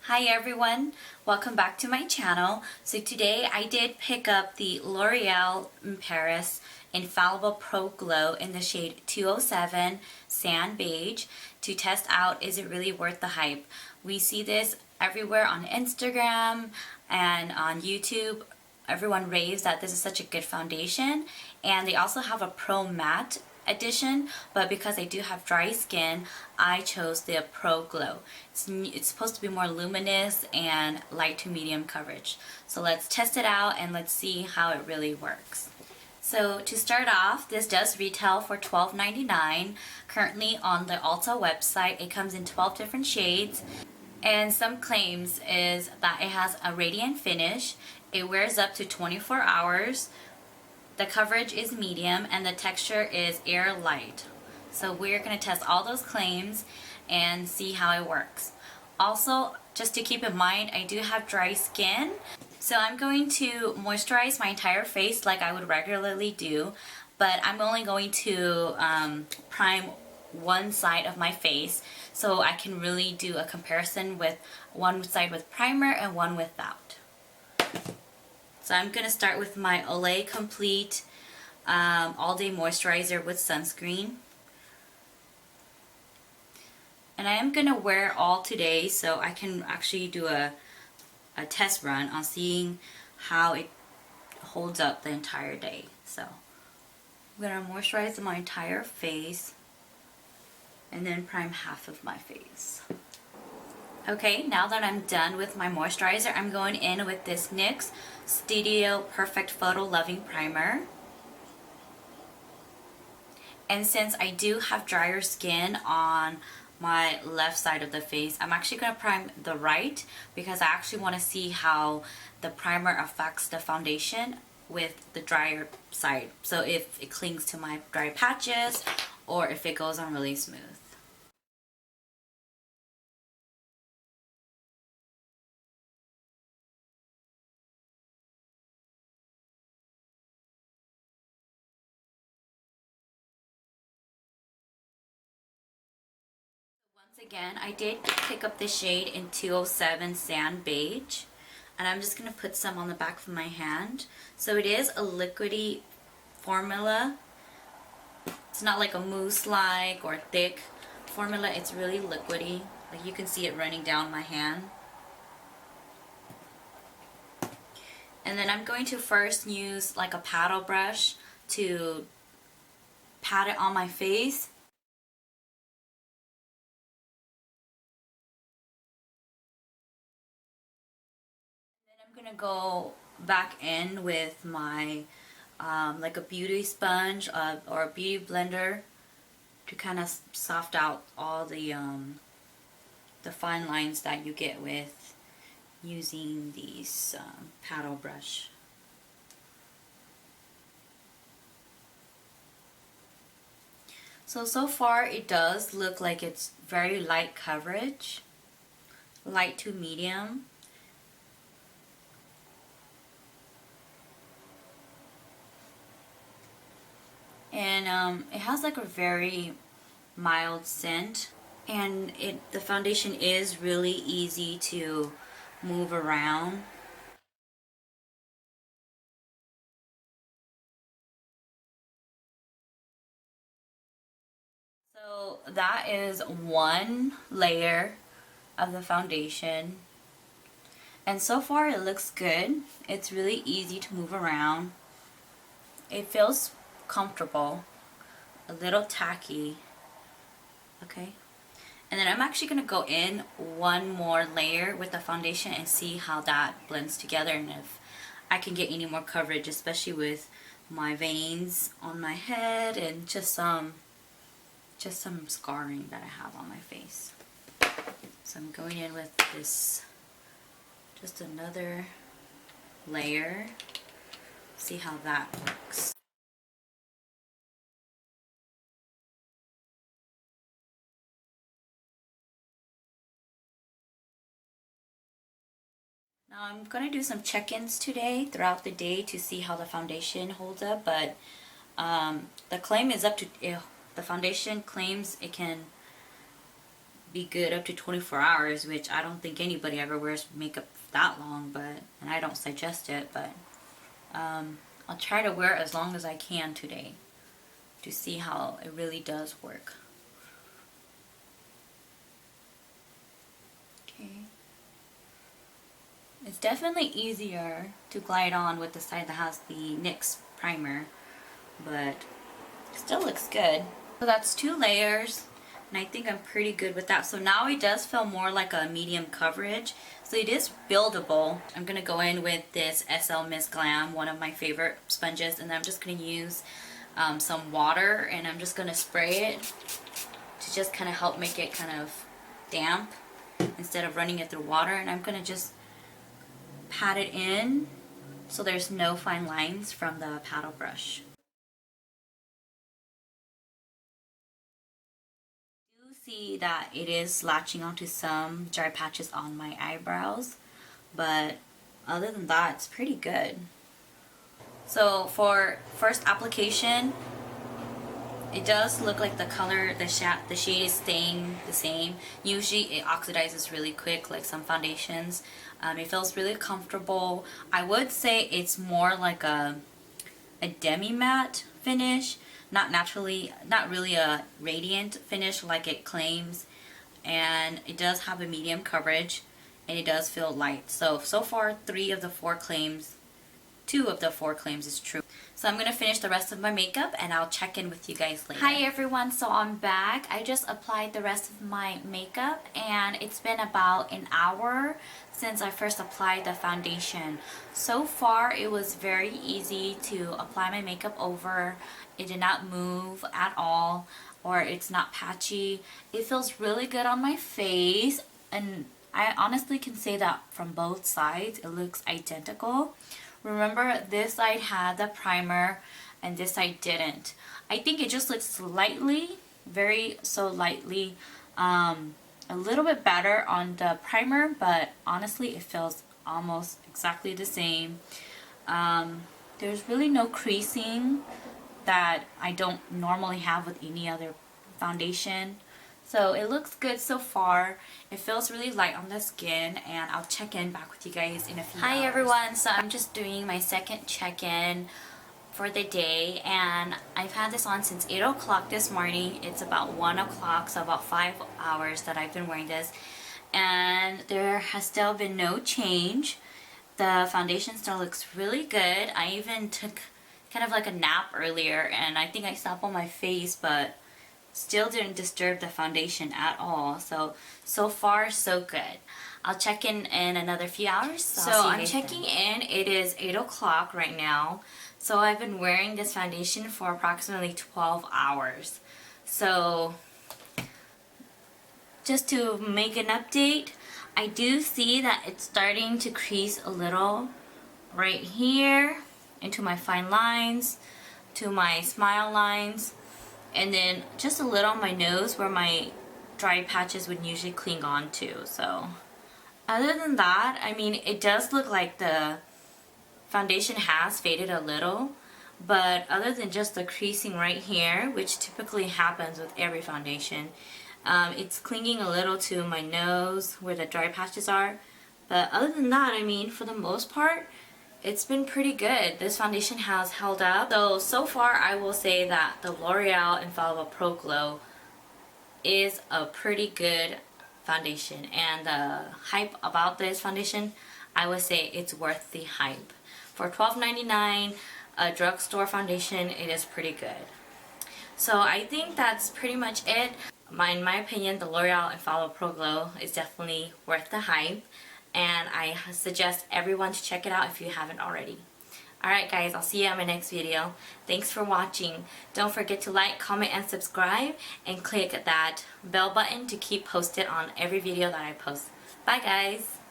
Hi everyone, welcome back to my channel. So today I did pick up the L'Oreal in Paris Infallible Pro Glow in the shade 207 Sand Beige to test out, is it really worth the hype? We see this everywhere on Instagram and on YouTube. Everyone raves that this is such a good foundation, and they also have a Pro Matte edition, but because I do have dry skin, I chose the Pro Glow. It's supposed to be more luminous and light to medium coverage. So let's test it out and let's see how it really works. So to start off, this does retail for $12.99. Currently on the Ulta website, it comes in 12 different shades. And some claims is that it has a radiant finish, it wears up to 24 hours, the coverage is medium, and the texture is air light. So we're going to test all those claims and see how it works. Also, just to keep in mind, I do have dry skin, so I'm going to moisturize my entire face like I would regularly do, but I'm only going to prime one side of my face so I can really do a comparison with one side with primer and one without. So I'm going to start with my Olay Complete All Day Moisturizer with Sunscreen. And I am going to wear all today so I can actually do a test run on seeing how it holds up the entire day. So I'm going to moisturize my entire face and then prime half of my face. Okay, now that I'm done with my moisturizer, I'm going in with this NYX Studio Perfect Photo Loving Primer. And since I do have drier skin on my left side of the face, I'm actually going to prime the right because I actually want to see how the primer affects the foundation with the drier side. So if it clings to my dry patches or if it goes on really smooth. Once again, I did pick up the shade in 207 Sand Beige, and I'm just going to put some on the back of my hand. So it is a liquidy formula. It's not like a mousse-like or thick formula. It's really liquidy. Like you can see it running down my hand. And then I'm going to first use like a paddle brush to pat it on my face. I'm gonna go back in with my like a beauty sponge or a beauty blender to kind of soft out all the fine lines that you get with using these paddle brush. So far it does look like it's very light coverage, light to medium. And it has like a very mild scent, and the foundation is really easy to move around. So that is one layer of the foundation, and so far it looks good. It's really easy to move around. It feels comfortable, a little tacky. Okay, and then I'm actually going to go in one more layer with the foundation and see how that blends together and if I can get any more coverage, especially with my veins on my head and just some scarring that I have on my face. So I'm going in with this, just another layer, see how that works. Now I'm going to do some check-ins today throughout the day to see how the foundation holds up, but the claim is up to, the foundation claims it can be good up to 24 hours, which I don't think anybody ever wears makeup that long, and I don't suggest it, but I'll try to wear it as long as I can today to see how it really does work. Okay. It's definitely easier to glide on with the side that has the NYX primer, but it still looks good. So that's 2 layers, and I think I'm pretty good with that. So now it does feel more like a medium coverage, so it is buildable. I'm gonna go in with this SL Miss Glam, one of my favorite sponges, and I'm just gonna use some water, and I'm just gonna spray it to just kind of help make it kind of damp instead of running it through water. And I'm gonna just pat it in so there's no fine lines from the paddle brush. You see that it is latching onto some dry patches on my eyebrows, but other than that, it's pretty good. So for first application, it does look like the color, the shade is staying the same. Usually it oxidizes really quick, like some foundations. It feels really comfortable. I would say it's more like a demi-matte finish, not really a radiant finish like it claims. And it does have a medium coverage, and it does feel light. So far 2 of the 4 claims is true. So I'm gonna finish the rest of my makeup and I'll check in with you guys later. Hi everyone, so I'm back. I just applied the rest of my makeup, and it's been about an hour since I first applied the foundation. So far it was very easy to apply my makeup over. It did not move at all, or it's not patchy. It feels really good on my face, and I honestly can say that from both sides it looks identical. Remember, this side had the primer and this side didn't. I think it just looks slightly, lightly, a little bit better on the primer, but honestly it feels almost exactly the same. There's really no creasing that I don't normally have with any other foundation. So it looks good so far. It feels really light on the skin, and I'll check in back with you guys in a few hours. Hi everyone, so I'm just doing my second check-in for the day, and I've had this on since 8 o'clock this morning. It's about 1 o'clock, so about 5 hours that I've been wearing this, and there has still been no change. The foundation still looks really good. I even took kind of like a nap earlier, and I think I stopped on my face, but still didn't disturb the foundation at all. So far so good. I'll check in another few hours. So I'm checking in. It is 8 o'clock right now. So I've been wearing this foundation for approximately 12 hours. So just to make an update, I do see that it's starting to crease a little right here into my fine lines, to my smile lines, and then just a little on my nose where my dry patches would usually cling on to. So other than that, I mean, it does look like the foundation has faded a little, but other than just the creasing right here, which typically happens with every foundation, it's clinging a little to my nose where the dry patches are. But other than that, I mean, for the most part, it's been pretty good. This foundation has held up. So far I will say that the L'Oreal Infallible Pro Glow is a pretty good foundation, and the hype about this foundation, I would say it's worth the hype. For $12.99, a drugstore foundation, it is pretty good. So I think that's pretty much it. In my opinion, the L'Oreal Infallible Pro Glow is definitely worth the hype, and I suggest everyone to check it out if you haven't already. Alright guys, I'll see you in my next video. Thanks for watching. Don't forget to like, comment, and subscribe, and click that bell button to keep posted on every video that I post. Bye guys!